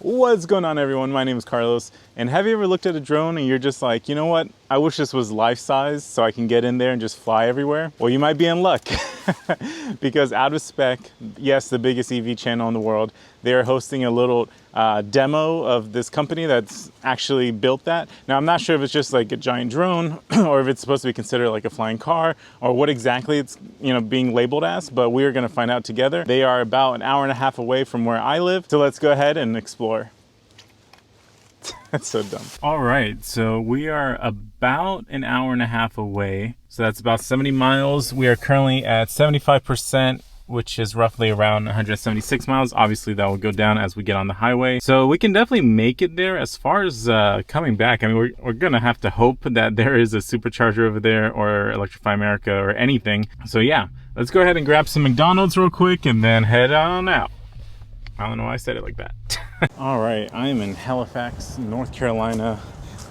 What's going on, everyone? My name is Carlos, and have you ever looked at a drone and you're just like, you know what? I wish this was life-size so I can get in there and just fly everywhere. Well, you might be in luck because Out of Spec, yes, the biggest EV channel in the world, they're hosting a little demo of this company that's actually built that. Now, I'm not sure if it's just like a giant drone or if it's supposed to be considered like a flying car or what exactly it's being labeled as, but we are going to find out together. They are about an hour and a half away from where I live, so let's go ahead and explore. That's so dumb. All right, so we are about an hour and a half away. So that's about 70 miles. We are currently at 75%, which is roughly around 176 miles. Obviously, that will go down as we get on the highway. So we can definitely make it there. As far as coming back, I mean, we're gonna have to hope that there is a supercharger over there or Electrify America or anything. So yeah, let's go ahead and grab some McDonald's real quick and then head on out. I don't know why I said it like that. All right, I am in Halifax, North Carolina.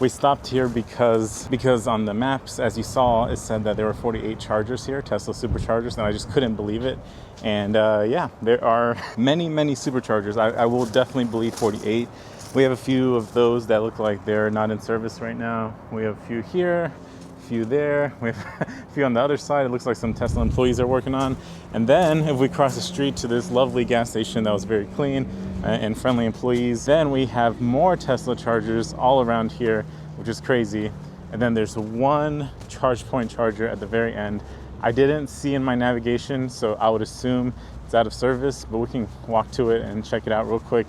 We stopped here because on the maps, as you saw, it said that there were 48 chargers here, Tesla superchargers, and I just couldn't believe it. And yeah, there are many superchargers. I will definitely believe 48. We have a few of those that look like they're not in service right now. We have a few here, a few there. We have a few on the other side. It looks like some Tesla employees are working on. And then if we cross the street to this lovely gas station that was very clean and friendly employees, then we have more Tesla chargers all around here, which is crazy. And then there's one charge point charger at the very end. I didn't see in my navigation, so I would assume it's out of service, but we can walk to it and check it out real quick.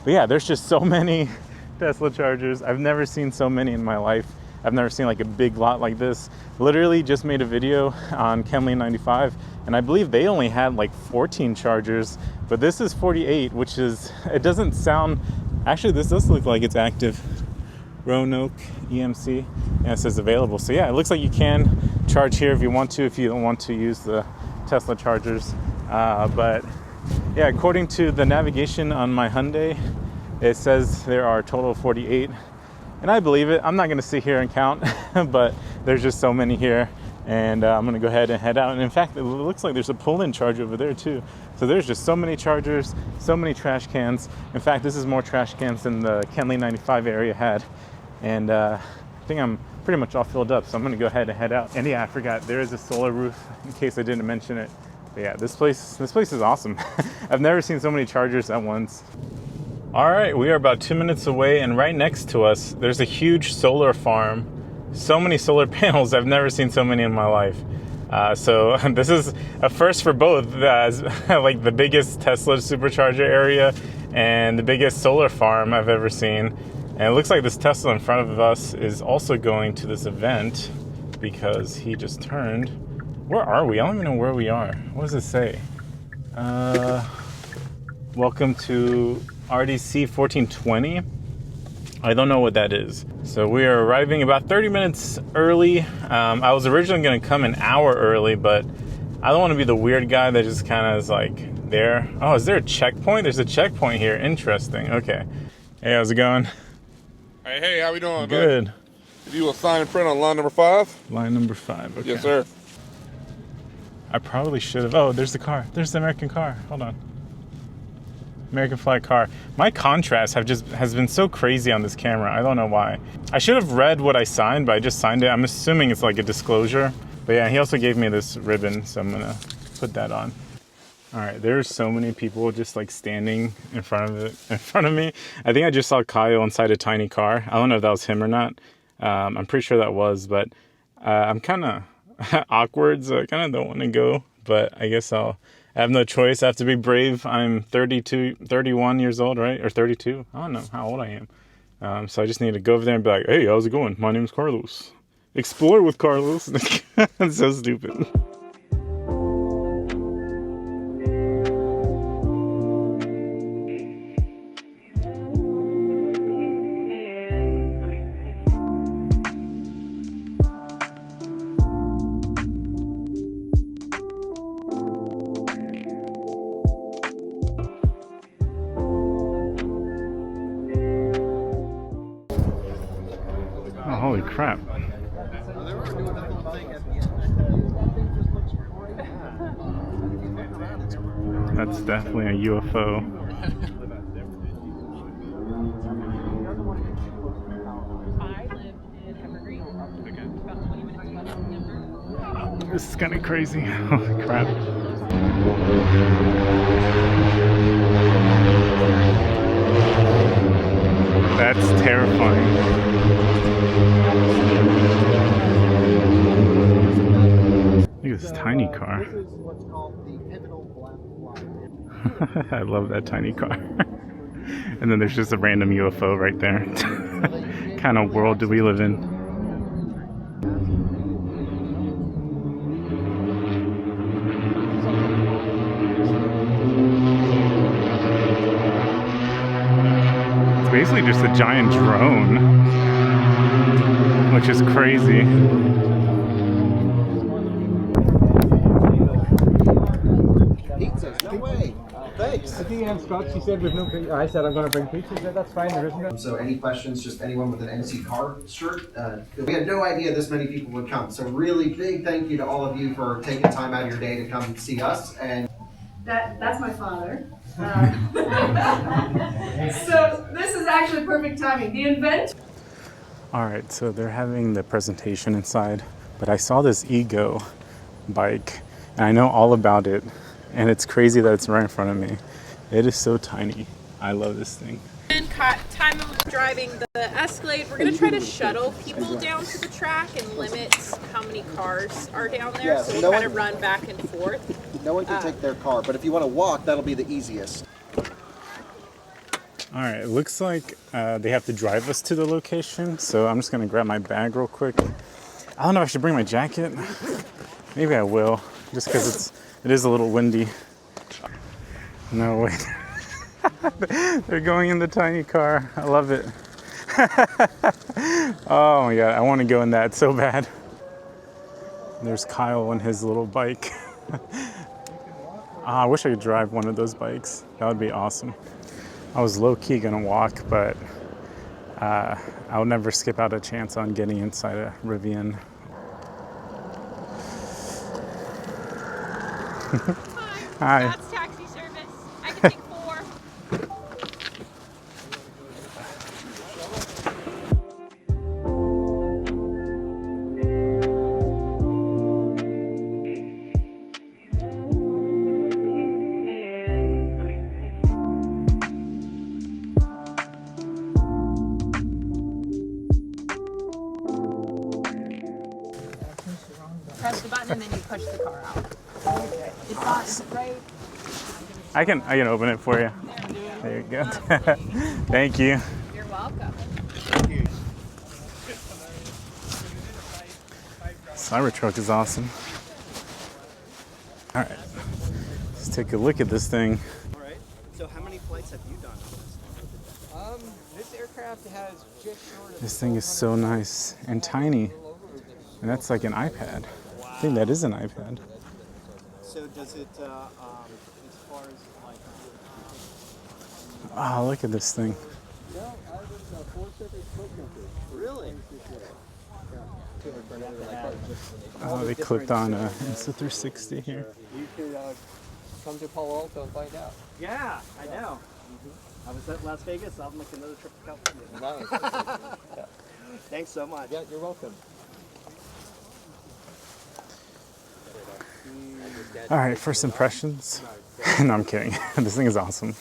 But yeah, there's just so many Tesla chargers. I've never seen so many in my life. I've never seen like a big lot like this. Literally just made a video on Kenley 95, and I believe they only had like 14 chargers, but this is 48, which is, it doesn't sound, actually this does look like it's active. Roanoke EMC, and it says available. So yeah, it looks like you can charge here if you want to, if you don't want to use the Tesla chargers. But yeah, according to the navigation on my Hyundai, it says there are a total of 48. And I believe it. I'm not going to sit here and count, but there's just so many here. And I'm going to go ahead and head out. And in fact, it looks like there's a pull-in charge over there too. So there's just so many chargers, so many trash cans. In fact, this is more trash cans than the Kenley 95 area had. And I think I'm pretty much all filled up. So I'm going to go ahead and head out. And yeah, I forgot, there is a solar roof in case I didn't mention it. But yeah, this place is awesome. I've never seen so many chargers at once. All right, we are about 2 minutes away, and right next to us, there's a huge solar farm. So many solar panels. I've never seen so many in my life. So this is a first for both, like the biggest Tesla supercharger area and the biggest solar farm I've ever seen. And it looks like this Tesla in front of us is also going to this event because he just turned. Where are we? I don't even know where we are. What does it say? Welcome to RDC 1420. I don't know what that is. So we are arriving about 30 minutes early. I was originally going to come an hour early, but I don't want to be the weird guy that just kind of is like there. Oh, is there a checkpoint? There's a checkpoint here. Interesting. Okay. Hey, how's it going? Hey, how we doing? Good. Bud? Did you sign and print on line number 5? Line number 5. Okay. Yes, sir. I probably should have. Oh, there's the car. There's the American car. Hold on. American flag car. My contrast has been so crazy on this camera. I don't know why. I should have read what I signed, but I just signed it. I'm assuming it's like a disclosure. But yeah, he also gave me this ribbon, so I'm gonna put that on. All right, there's so many people just like standing in front of me. I think I just saw Kyle inside a tiny car. I don't know if that was him or not. I'm pretty sure that was, but I'm kind of awkward, so I kind of don't want to go. But I guess I have no choice. I have to be brave. I'm 31 years old, right? Or 32. I don't know how old I am. So I just need to go over there and be like, hey, how's it going? My name is Carlos. Explore with Carlos. That's so stupid. Oh, holy crap. That's definitely a UFO. This is kind of crazy. Holy crap. That's terrifying. Look at this tiny car. This is what's called the pivotal black line. I love that tiny car. And then there's just a random UFO right there. What kind of world do we live in? It's basically just a giant drone, which is crazy. Pizzas, no way. Thanks. I think Aunt Scott, she said there's no pizza. I said I'm going to bring pizza. She said that's fine, there isn't it? So any questions, just anyone with an MC Car shirt. We had no idea this many people would come. So really big thank you to all of you for taking time out of your day to come see us. And That's my father. So this is actually perfect timing. The inventor. Alright, so they're having the presentation inside, but I saw this Ego bike, and I know all about it, and it's crazy that it's right in front of me. It is so tiny. I love this thing. And time of driving the Escalade, we're going to try to shuttle people down to the track and limit how many cars are down there, Yeah, so so we'll no kind of one- run back and forth. no one can take their car, but if you want to walk, that'll be the easiest. Alright, it looks like they have to drive us to the location, so I'm just going to grab my bag real quick. I don't know if I should bring my jacket. Maybe I will, just because it is a little windy. No, wait. They're going in the tiny car. I love it. Oh my god, I want to go in that so bad. There's Kyle on his little bike. I wish I could drive one of those bikes. That would be awesome. I was low-key gonna walk, but I'll never skip out a chance on getting inside a Rivian. Hi. That's taxi service. I can take 4. Press the button and then you push the car out. It's not right. I can open it for you. There you go. Thank you. You're welcome. Cybertruck is awesome. All right, let's take a look at this thing. All right. So how many flights have you done on this? This aircraft has just short of This thing is so nice and tiny, and that's like an iPad. I think that is an iPad. So does it, as far as like, Oh, look at this thing. really? Oh, they clicked on Insta360 here. You could come to Palo Alto and find out. Yeah, I know. I was at Las Vegas. I'll make another trip to California. Thanks so much. Yeah, you're welcome. All right, first impressions. No, I'm kidding. This thing is awesome.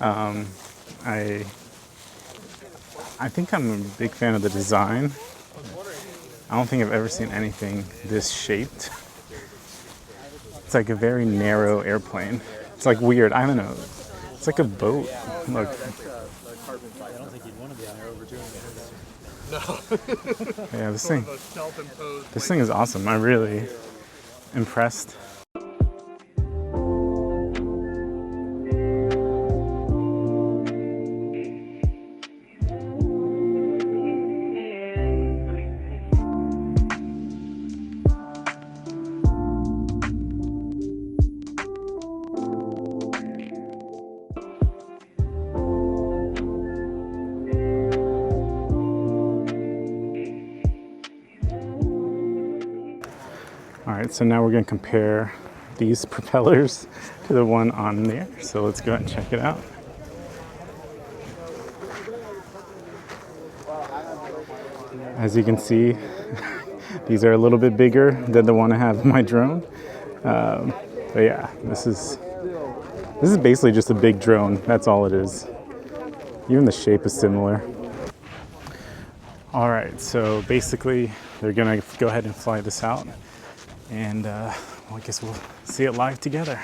I think I'm a big fan of the design. I don't think I've ever seen anything this shaped. It's like a very narrow airplane. It's like weird. I don't know. It's like a boat. Look. I don't think you'd want to be on there over 200 minutes. Yeah, this thing is awesome. I'm really impressed. All right, so now we're going to compare these propellers to the one on there. So let's go ahead and check it out. As you can see, these are a little bit bigger than the one I have in my drone. But yeah, this is basically just a big drone. That's all it is. Even the shape is similar. All right, so basically they're gonna go ahead and fly this out, and well, I guess we'll see it live together.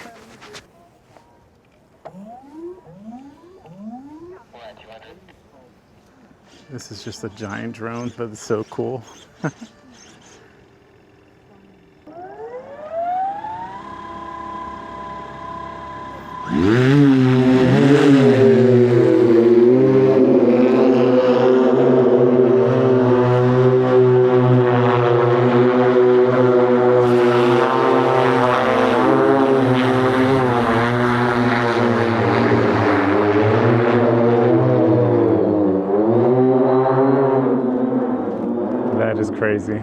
This is just a giant drone, but it's so cool. That is crazy.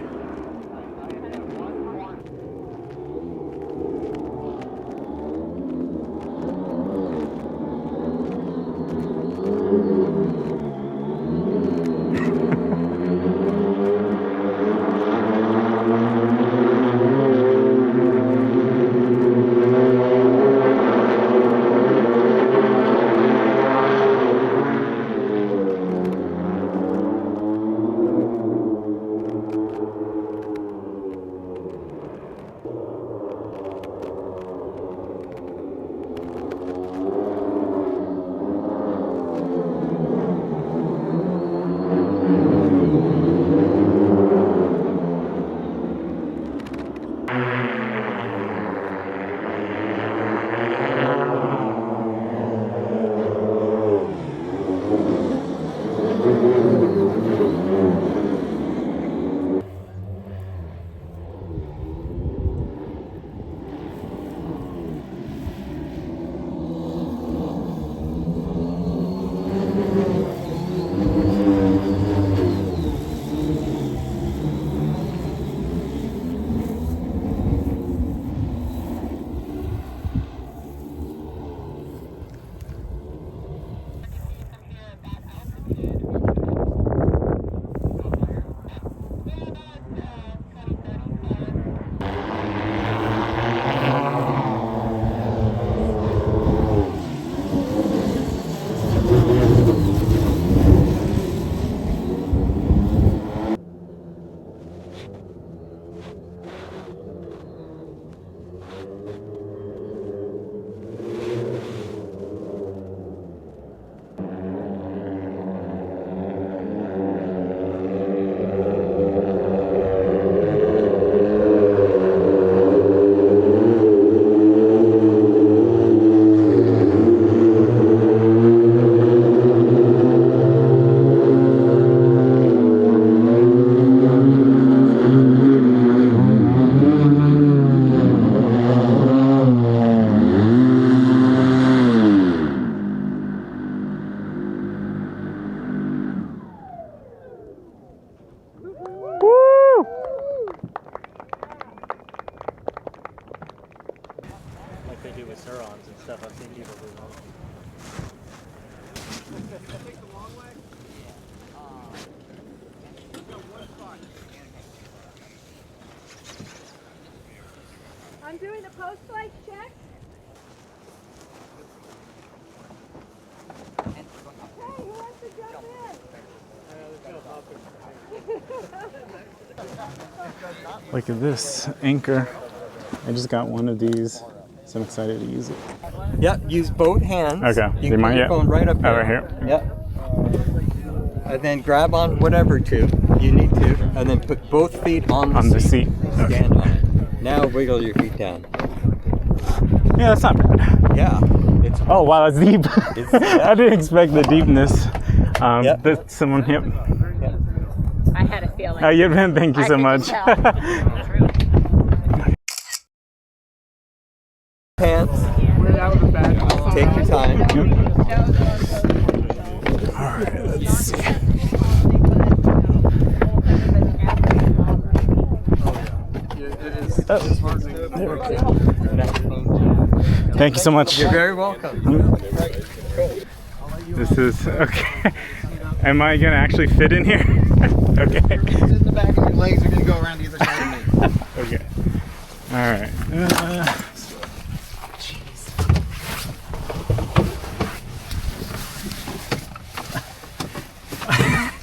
Like they do with Surons and stuff. I've seen people do that. I'm doing the post-flight check. Hey, who wants to jump in? Look at this anchor. I just got one of these, so I'm excited to use it. Yep, use both hands. Okay, You they can might, put your yeah. phone right up Oh, here. right here. Yep. And then grab on whatever you need to, and then put both feet on the seat. Okay. Stand on it. Now wiggle your feet down. Yeah, that's not bad. Yeah. It's Oh wow, that's deep. yeah. I didn't expect the deepness. Yep. That's someone hit. I had a feeling. Oh, you've been. Thank you I so could much. tell. pants. Take your time. All right, let's see. Oh, there we go. Thank you so much. You're very welcome. This is okay. Am I gonna actually fit in here? Okay. Sit in the back and your legs are gonna go around the other side of me. Okay. All right.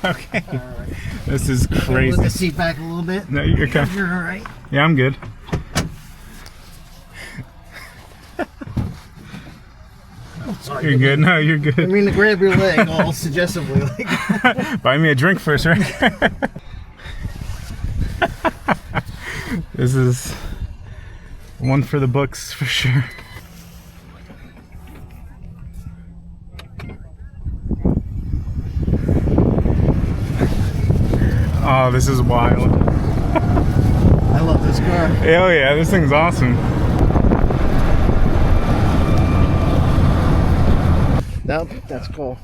Okay. Alright. This is Let the crazy. seat back a little bit. No, you're okay. You're alright. Yeah, I'm good. Sorry. You're good. No, you're I good. mean to grab your leg all suggestively. Like. Buy me a drink first, right? This is one for the books for sure. Oh, this is wild. I love this car. Hell yeah, this thing's awesome. Nope, that's cool.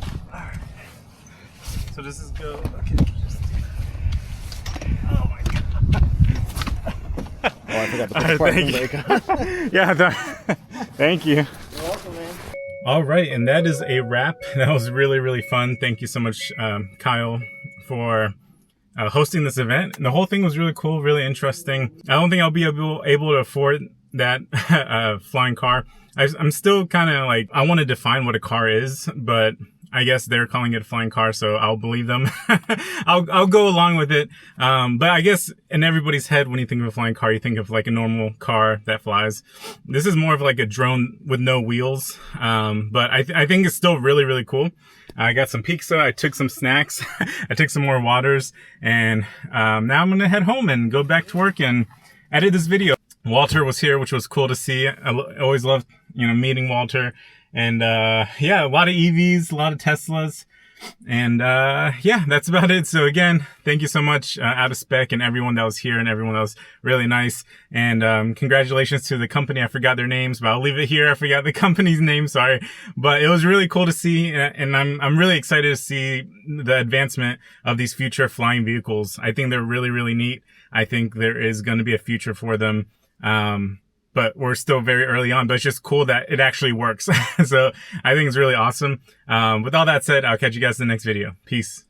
So this is go. Okay. Oh my god. Oh, I forgot to put All the right, parking thank brake on. Yeah, thank you. You're welcome, man. All right, and that is a wrap. That was really, really fun. Thank you so much, Kyle, for hosting this event. And the whole thing was really cool, really interesting. I don't think I'll be able to afford that flying car. I'm still kind of like, I want to define what a car is, but I guess they're calling it a flying car, so I'll believe them. I'll go along with it. But I guess in everybody's head, when you think of a flying car, you think of like a normal car that flies. This is more of like a drone with no wheels. But I think it's still really, really cool. I got some pizza. I took some snacks. I took some more waters, and now I'm gonna head home and go back to work and edit this video. Walter was here, which was cool to see. I always loved, meeting Walter. And yeah, a lot of EVs, a lot of Teslas. And yeah, that's about it. So again, thank you so much, Out of Spec, and everyone that was here and everyone that was really nice. And congratulations to the company. I forgot their names, but I'll leave it here. I forgot the company's name, sorry. But it was really cool to see, and I'm really excited to see the advancement of these future flying vehicles. I think they're really, really neat. I think there is going to be a future for them. But we're still very early on, but it's just cool that it actually works. So I think it's really awesome. With all that said, I'll catch you guys in the next video. Peace.